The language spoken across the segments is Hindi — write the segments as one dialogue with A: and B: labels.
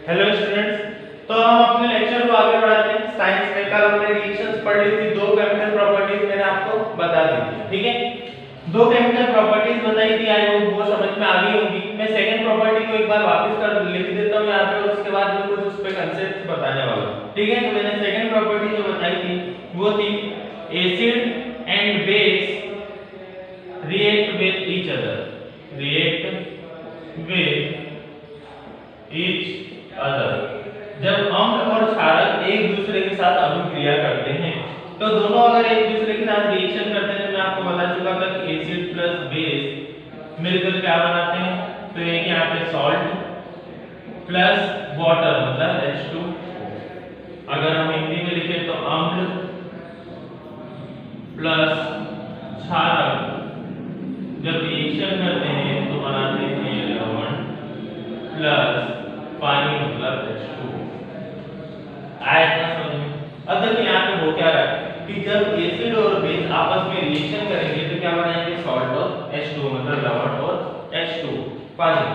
A: हेलो स्टूडेंट्स, तो हम अपने लेक्चर को आगे बढ़ाते हैं। साइंस में कल हमने रिएक्शंस पढ़ ली थी, दो केमिकल प्रॉपर्टीज मैंने आपको बता दी थी, ठीक है। दो केमिकल प्रॉपर्टीज बताई थी, आई होप वो समझ में आ गई होंगी। मैं सेकंड प्रॉपर्टी को एक बार वापस कर लिख देता हूं यहां पे, और उसके बाद मैं कुछ उस पे कांसेप्ट बताने वाला हूं, ठीक है। तो मैंने सेकंड प्रॉपर्टी जो बताई थी वो थी acid and base react with each other, react with each other. जब अम्ल और क्षारक एक दूसरे के साथ अभिक्रिया करते हैं तो दोनों अगर एक दूसरे के साथ रिएक्शन करते हैं, तो मैं आपको बता चुका था कि एसिड प्लस बेस मिलकर क्या बनाते हैं। तो एक यहाँ पे सॉल्ट प्लस वाटर मतलब H2। अगर हम हिंदी में लिखें तो अम्ल प्लस क्षारक जब रिएक्शन करते हैं तो बनाते हैं लवण प्लस पानी मतलब H2। आया इतना समझ में? अब देखिए यहाँ पे हो क्या रहा है कि जब एसिड और बेस आपस में रिएक्शन करेंगे तो क्या बनाएंगे, सॉल्ट और H2 मतलब लवण और H2 पानी।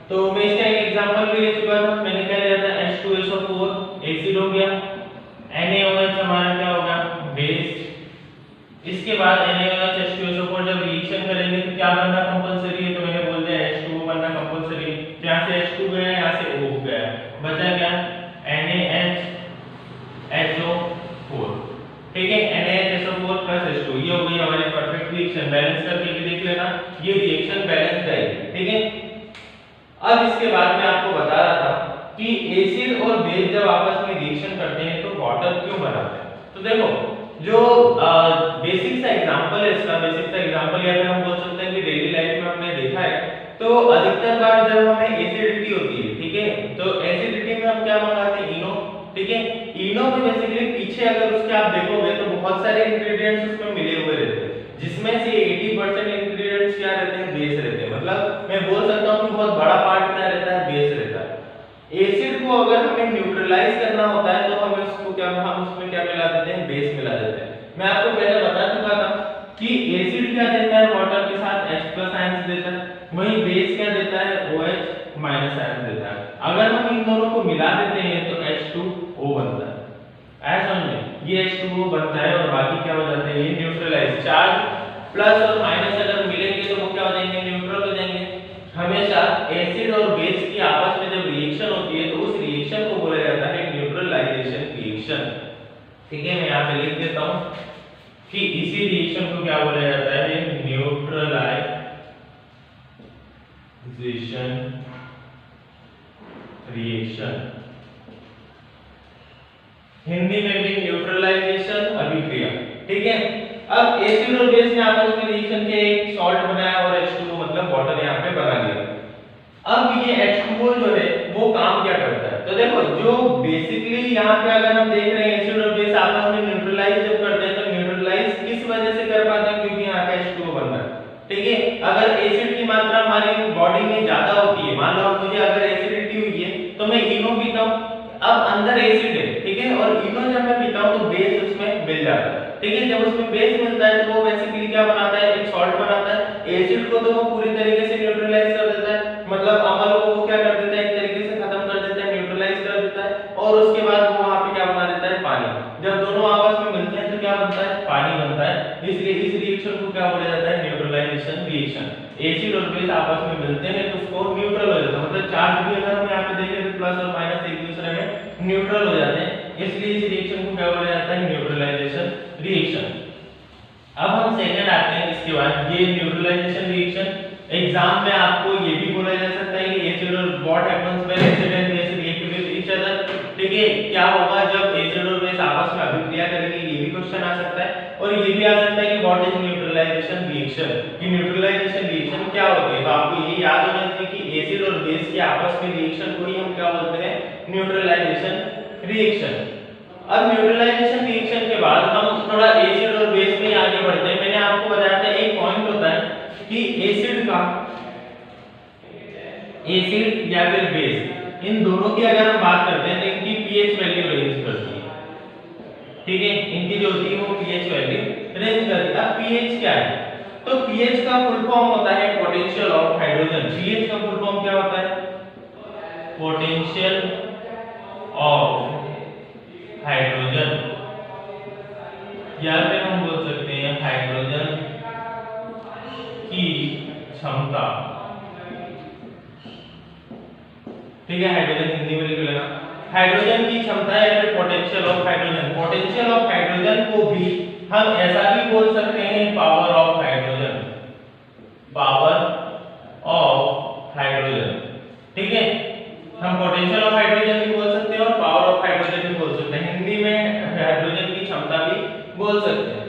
A: तो मैं इसका एक एग्जांपल भी ले चुका था, मैंने क्या लिया था H2SO4 एसिड हो गया, NaOH हमारा क्या होगा, बेस। इसके बाद NaOH H2SO4 जब रिएक्शन करेंगे तो क्या बनना कंपलसरी है, तो मैंने बोल दिया H2O बनना कंपलसरी है। यहाँ से H2 गया, यहाँ से O गया, बचा क्या NaHSO4, ठीक है। NaHSO4 प्लस H2 ये हो गई हमारी परफेक्ट रिएक्शन। बैलेंस करके भी देख लेना, ये रिएक्शन बैलेंस्ड है, ठीक है। अब इसके बाद मैं आपको बता रहा था कि एसिड और बेस जब आपस में रिएक्शन करते हैं तो वाटर क्यों बनाते हैं। तो देखो जो बेसिक सा एग्जांपल है इसका, बेसिक सा एग्जांपल या फिर हम बोल सकते हैं कि डेली लाइफ में हमने देखा है, तो अधिकतर बार जब हमें एसिडिटी होती है, ठीक है, तो एसिडिटी में हम क्या मंगाते हैं, इनो, ठीक है। इनो में बेसिकली पीछे अगर उसके आप देखोगे तो बहुत सारे इंग्रेडिएंट्स उसमें मिले हुए रहते हैं, जिसमें से 80% इंग्रेडिएंट्स क्या रहते हैं, बेस रहते हैं। मतलब मैं बोल सकता हूं कि बहुत बड़ा पार्ट क्या रहता है, बेस रहता है। एसिड को अगर हमें न्यूट्रलाइज करना होता है तो हमें उसको क्या, हम उसमें क्या मिला देते हैं, बेस मिला देते हैं। मैं आपको पहले बता चुका था कि एसिड क्या देता है, वाटर के साथ H+ आयंस देता है, वहीं बेस क्या देता है, OH- आयंस देता है। अगर हम इन दोनों को मिला देते हैं तो H2O बनता है। ऐसा समझे, ये H2O बनता है और बाकी क्या हो जाते हैं, ये न्यूट्रलाइज। चार्ज प्लस और माइनस अगर मिलेंगे तो वो क्या हो जाएंगे, न्यूट्रल हो जाएंगे। हमेशा एसिड और बेस की आपस में जब रिएक्शन होती है तो उस रिएक्शन को बोला जाता है न्यूट्रलाइजेशन रिएक्शन, ठीक है। मैं यहाँ पे लिख देता हूँ कि इसी रिएक्शन को क्या बोला जाता है, न्यूट्रलाइजेशन रिएक्शन। हिंदी में भी न्यूट्रलाइजेशन अभिक्रिया, ठीक है। अब एसिड और बेस ने आपस में रिएक्शन के एक सॉल्ट बनाया और H2O मतलब वाटर यहाँ पे बना लिया। अब ये H2O जो है वो काम क्या करता है, तो देखो जो बेसिकली यहाँ पे अगर हम देख रहे हैं एसिड और बेस आपस में न्यूट्रलाइज जब करते हैं तो न्यूट्रलाइज किस वजह से कर पाते हैं, क्योंकि यहाँ का H2O बन रहा है, ठीक है। अगर एसिड की मात्रा हमारी बॉडी में ज्यादा होती है, मान लो मुझे अगर एसिडिटी हुई है तो मैं इनो पीता हूँ, अब अंदर एसिड है, ठीक है, और इनो जब मैं पीता हूँ तो बेस उसमें मिल जाता है, ठीक है। जब उसमें बेस मिलता है तो वो बेसिकली क्या बनाता है, एक सॉल्ट बनाता है। एसिड को तो वो पूरी तरीके से न्यूट्रलाइज कर देता है, मतलब अम्ल को वो क्या कर देता है, एक तरीके से खत्म कर देता है, न्यूट्रलाइज कर देता है, और उसके बाद वो वहां पे क्या बना देता है, पानी। जब दोनों आपस में मिलते हैं तो क्या बनता है, पानी बनता है। इसलिए इस रिएक्शन को क्या बोला जाता है, न्यूट्रलाइजेशन रिएक्शन। एसिड और बेस आपस में मिलते हैं तो उसको न्यूट्रल हो जाता है, मतलब चार्ज भी अगर हम यहाँ पे देखें तो प्लस और माइनस एक दूसरे में न्यूट्रल हो जाते हैं, इसलिए इस रिएक्शन को क्या बोला जाता है, न्यूट्रलाइजेशन रिएक्शन। अब हम सेकंड आते हैं इसके बाद, ये न्यूट्रलाइजेशन रिएक्शन एग्जाम में आपको ये भी बोला जा सकता है कि एसिड और what happens when acid and base react with each other, ठीक है। क्या होगा जब एसिड और बेस आपस में अभिक्रिया करेंगे, ये भी क्वेश्चन आ सकता है। और ये भी आ सकता है कि व्हाट इज न्यूट्रलाइजेशन रिएक्शन, कि न्यूट्रलाइजेशन रिएक्शन क्या होती है। तो आपको ये याद होना चाहिए कि एसिड और बेस के आपस में रिएक्शन को ही हम क्या बोलते हैं, न्यूट्रलाइजेशन रिएक्शन। अब न्यूट्रलाइजेशन रिएक्शन के बाद हम थोड़ा एसिड और बेस में आगे बढ़ते हैं। मैंने आपको बताया था एक पॉइंट होता है कि एसिड का, एसिड या फिर बेस, इन दोनों की अगर हम बात करते हैं तो इनकी पीएच वैल्यू रेंज करती है, ठीक है। इनकी जो होती है वो पीएच वैल्यू रेंज करती है। अब पीएच क्या है, तो पीएच का फुल फॉर्म होता है पोटेंशियल ऑफ हाइड्रोजन। पीएच का फुल फॉर्म क्या होता है, पोटेंशियल ऑफ हाइड्रोजन, या फिर हम बोल सकते हैं हाइड्रोजन की क्षमता। ठीक है, हाइड्रोजन हिंदी में लिख लेना, हाइड्रोजन की क्षमता या फिर potential of hydrogen. Potential of hydrogen को भी हम ऐसा भी बोल सकते हैं power of hydrogen, power of hydrogen. ठीक है, हम पोटेंशियल ऑफ हाइड्रोजन भी बोल सकते हैं और पावर ऑफ हाइड्रोजन भी बोल सकते हैं, हिंदी में हाइड्रोजन की क्षमता भी बोल सकते हैं।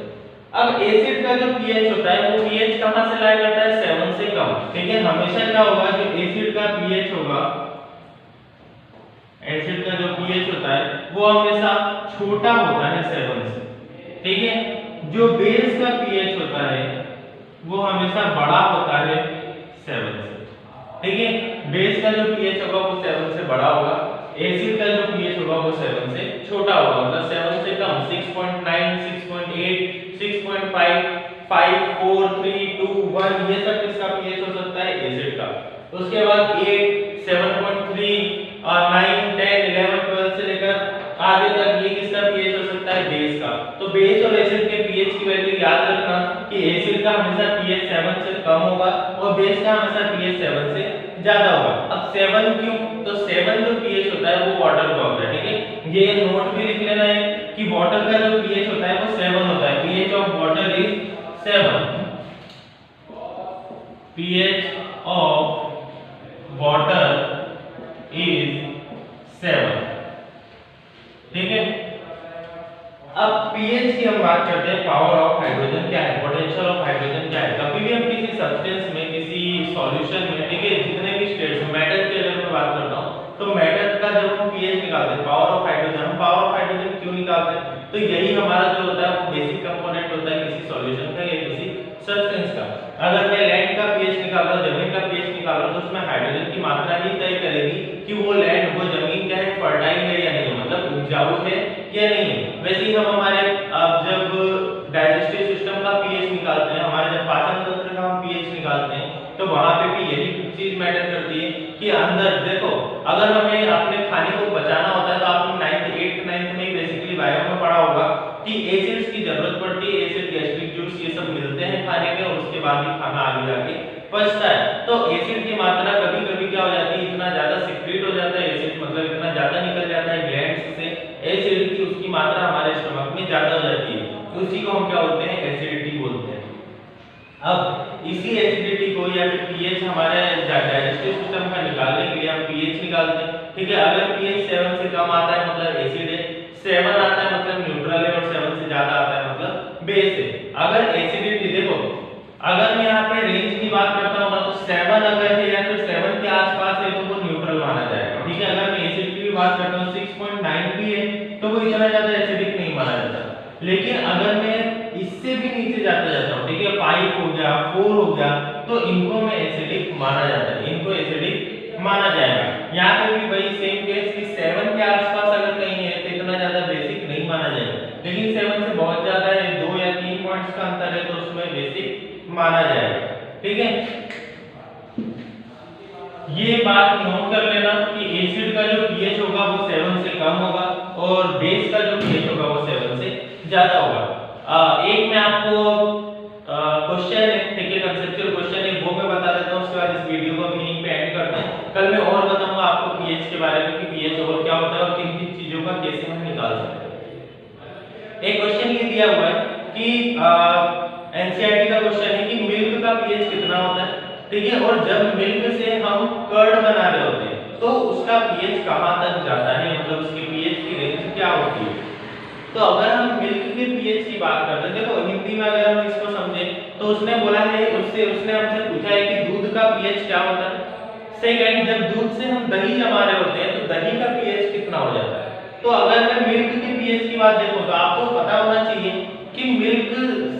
A: अब एसिड का जो पीएच होता है वो पीएच कहां से लाया जाता है, 7 से कम। ठीक है, हमेशा क्या होगा जो एसिड का पीएच होगा, एसिड का जो पीएच होता है वो हमेशा छोटा होता है 7 से। ठीक है, जो बेस का पीएच होता है वो हमेशा बड़ा होता है 7 से। ठीक है, बेस का जो पीएच होगा वो 7 से बड़ा होगा, एसिड का जो पीएच होगा वो 7 से छोटा होगा, मतलब 7 से कम 6.9, 6.8, 6.5, 5, 4, 3, 2, 1 ये सब किसका पीएच हो सकता है, एसिड का। उसके बाद 8, 7.3 और 9, 10, 11, 12 से लेकर आगे तक ये किसका पीएच हो सकता है, बेस का। तो बेस और एसिड के पीएच की वैल्यू याद रखना कि एसिड का हमेशा पीएच 7 से कम होगा और बेस का हमेशा पीएच 7 से ज्यादा होगा। अब 7 क्यों, तो 7 जो पीएच होता है वो वाटर का होता है। ठीक है, ये नोट भी लिख लेना है कि वाटर का जो पीएच होता है वो 7 होता है, pH of water is 7, pH of water is 7। ठीक है, अब पीएच की हम बात करते हैं, पावर ऑफ हाइड्रोजन क्या है, पोटेंशियल ऑफ हाइड्रोजन क्या है। कभी भी हम किसी सब्सटेंस में, किसी सॉल्यूशन में, ठीक है, जितने भी स्टेट्स, मैटर की अगर मैं बात करता हूं तो मैटर का जब हम पीएच निकालते हैं, पावर ऑफ हाइड्रोजन, हम पावर ऑफ हाइड्रोजन क्यों निकालते हैं, तो यही हमारा जो होता है वो बेसिक कंपोनेंट होता है किसी सॉल्यूशन का या किसी सब्सटेंस का। अगर मैं लैंड का पीएच निकाल रहा हूं, जमीन का पीएच निकाल रहा हूं, तो उसमें हाइड्रोजन की मात्रा ही तय करेगी कि वो लैंड, वो जमीन क्या है, फर्टाइल है या नहीं, मतलब उपजाऊ है या नहीं है। वैसे ही हम हमारे अब जब डाइजेस्टिव सिस्टम का पीएच निकालते हैं, हमारे जब पाचन तंत्र का हम पीएच निकालते हैं, तो वहां पे भी यही चीज मैटर करती है कि अंदर देखो, अगर हमें अपने खाने को बचाना होता है तो आपने 9th 8th 9th में बेसिकली बायो में पढ़ा होगा कि एसिड्स की जरूरत पड़ती है, एसिड, गैस्ट्रिक जूस ये सब मिलते हैं खाने में और उसके बाद ही खाना आगे जाके पचता है। तो एसिड की मात्रा कभी-कभी क्या हो जाती है, इतना ज्यादा सिक्रीट हो जाता है एसिड, मतलब इतना ज्यादा निकल जाता है ग्लैंड्स से एसिड की, उसकी मात्रा हमारे स्टमक में ज्यादा हो जाती है, उसी को हम क्या बोलते हैं, एसिडिटी बोलते हैं। अब इसी एसिडिटी को या फिर पीएच हमारे डाइजेस्टिव सिस्टम का निकालने के लिए हम पीएच निकालते हैं। ठीक है, अगर पीएच 7 से कम आता है मतलब एसिड है, 7 आता है मतलब न्यूट्रल है और 7 से ज्यादा आता है मतलब बेस है। अगर एसिडिटी देखो, अगर मैं यहाँ पे रेंज की बात करता हूँ ना तो 7 अगर है या फिर 7 के आसपास है तो वो न्यूट्रल माना जाएगा। ठीक है, अगर मैं एसिड की बात करता हूँ 6.9 भी है तो वो इतना ज्यादा एसिडिक नहीं माना जाता। लेकिन अगर मैं इससे भी नीचे जाता हूँ, ठीक है, 5 हो गया, 4 हो गया, तो इनको मैं एसिडिक माना जाता है, इनको एसिडिक माना जाएगा। यहाँ पे भी वही सेम केस कि 7 के आसपास अगर कहीं है तो इतना ज्यादा बेसिक नहीं माना जाएगा, लेकिन 7 से बहुत ज्यादा है, 2 या 3 पॉइंट्स का अंतर है तो उसमें बेसिक माना जाएगा। ठीक है, ये बात नोट कर लेना कि एसिड का जो पीएच होगा वो 7 से कम होगा और बेस का जो पीएच होगा वो 7 से ज्यादा होगा। एक मैं आपको क्वेश्चन है, ठीक है, कंसेप्चुअल क्वेश्चन है, वो मैं बता देता हूँ, उसके बाद इस वीडियो को मीनिंग पे एंड करते हैं। कल मैं और बताऊंगा आपको पीएच के बारे में कि पीएच और क्या होता है और किन किन चीजों का कैसे हम निकाल सकते हैं। एक क्वेश्चन ये दिया हुआ है कि एनसीईआरटी का क्वेश्चन है कि मिल्क का पीएच कितना होता है, ठीक है, और जब मिल्क से हम कर्ड बना रहे होते हैं तो उसका पीएच कहां तक जाता है, मतलब उसकी पीएच की रेंज क्या होती है। तो अगर हम मिल्क के पीएच की बात करते हैं, देखो हिंदी में अगर हम इसको समझें तो उसने बोला है, उसने हमसे पूछा है कि दूध का पीएच क्या होता है। सेकंड, जब दूध से हम दही जमा रहे होते हैं तो दही का पीएच कितना हो जाता है। तो अगर मैं मिल्क के पीएच की बात देखूं तो आपको पता होना चाहिए कि मिल्क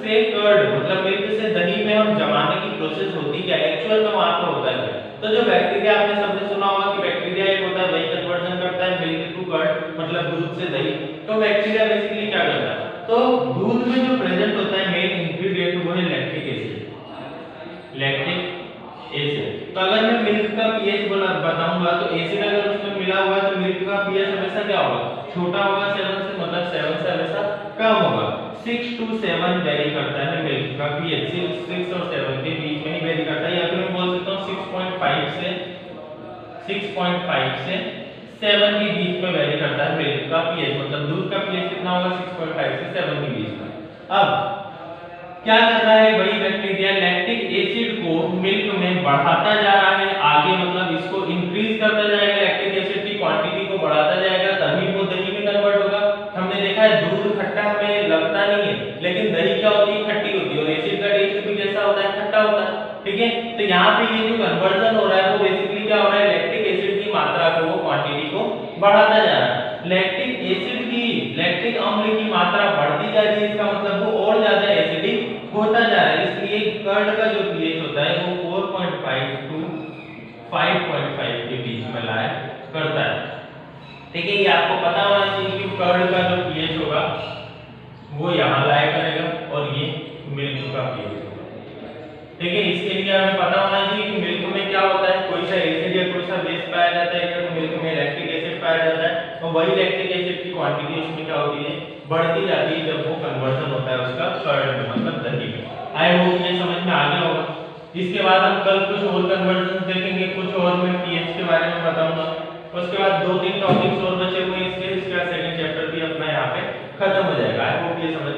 A: से कर्ड, मतलब मिल्क से दही में हम जमाने की प्रोसेस होती है क्या, एक्चुअल में वहां पर होता है। तो जो बैक्टीरिया आपने शब्द सुना होगा कि बैक्टीरिया एक होता है वही कन्वर्जन करता है मिल्क टू कर्ड, मतलब दूध से दही। तो बैक्टीरिया बेसिकली क्या करता है, तो दूध में जो प्रेजेंट होता है मेन इंग्रेडिएंट वो है लैक्टिक एसिड, लैक्टिक एसिड। तो अगर मैं मिल्क का पीएच बताऊंगा तो एसिड अगर उसमें मिला हुआ है तो मिल्क का पीएच हमेशा क्या होगा, छोटा होगा 7 से, मतलब 7 से हमेशा कम होगा। 6 to 7 वेरी करता है मिल्क का पीएच, 6 और 7 के बीच में ही वेरी करता है, या फिर मैं बोल सकता हूँ 6.5 से 7 के बीच में वेरी करता है मिल्क का पीएच, मतलब दूध का पीएच कितना होगा, 6.5 से 7 के बीच में। अब क्या कर रहा है वही बैक्टीरिया, लैक्टिक एसिड को मिल्क में बढ़ाता जा रहा है आगे, मतलब इसको इंक्रीज करता जाएगा, लैक्टिक एसिड की क्वांटिटी को बढ़ाता जाएगा, तभी वो दही में कन्वर्ट होगा। हमने देखा है दूध खट्टा हमें लगता नहीं है, लेकिन दही क्या होती है, खट्टी होती है, और एसिड का टेस्ट भी कैसा होता है, खट्टा होता है, ठीक है। तो यहाँ पे ये जो कन्वर्जन हो रहा है वो बेसिकली क्या हो रहा है, लैक्टिक एसिड की मात्रा को, वो क्वांटिटी को बढ़ाता जा रहा है। लैक्टिक एसिड की, लैक्टिक अम्ल की मात्रा बढ़ती जा रही है, इसका मतलब वो और ज्यादा एसिडिक होता जा रहा है, इसलिए कर्ड का जो पीएच होता है वो 4.5 टू 5.5 के बीच में लाया करता है, ठीक है। ये आपको पता होना चाहिए कि कर्ड का जो पीएच होगा वो यहाँ लाया करेगा, और ये मिल्क का पीएच होगा, ठीक है। इसके लिए हमें पता होना चाहिए कि मिल्क में क्या होता है, कोई सा एसिड या कोई सा बेस पाया जाता है, या तो मिल्क में लैक्टिक एसिड पाया जाता है, और वही लैक्टिक एसिड की क्वांटिटी उसमें क्या होती है, बढ़ती जाती है जब वो कन्वर्जन होता है उसका कर्ड में, मतलब दही में। आई होप ये समझ में आ गया होगा। इसके बाद हम कल कुछ और कन्वर्जन देखेंगे, कुछ और मैं पीएच के बारे में बताऊंगा, उसके बाद 2-3 टॉपिक्स और बचे हुए इसके, इसका सेकंड चैप्टर भी अपना यहाँ पे खत्म हो जाएगा। आई होप ये समझ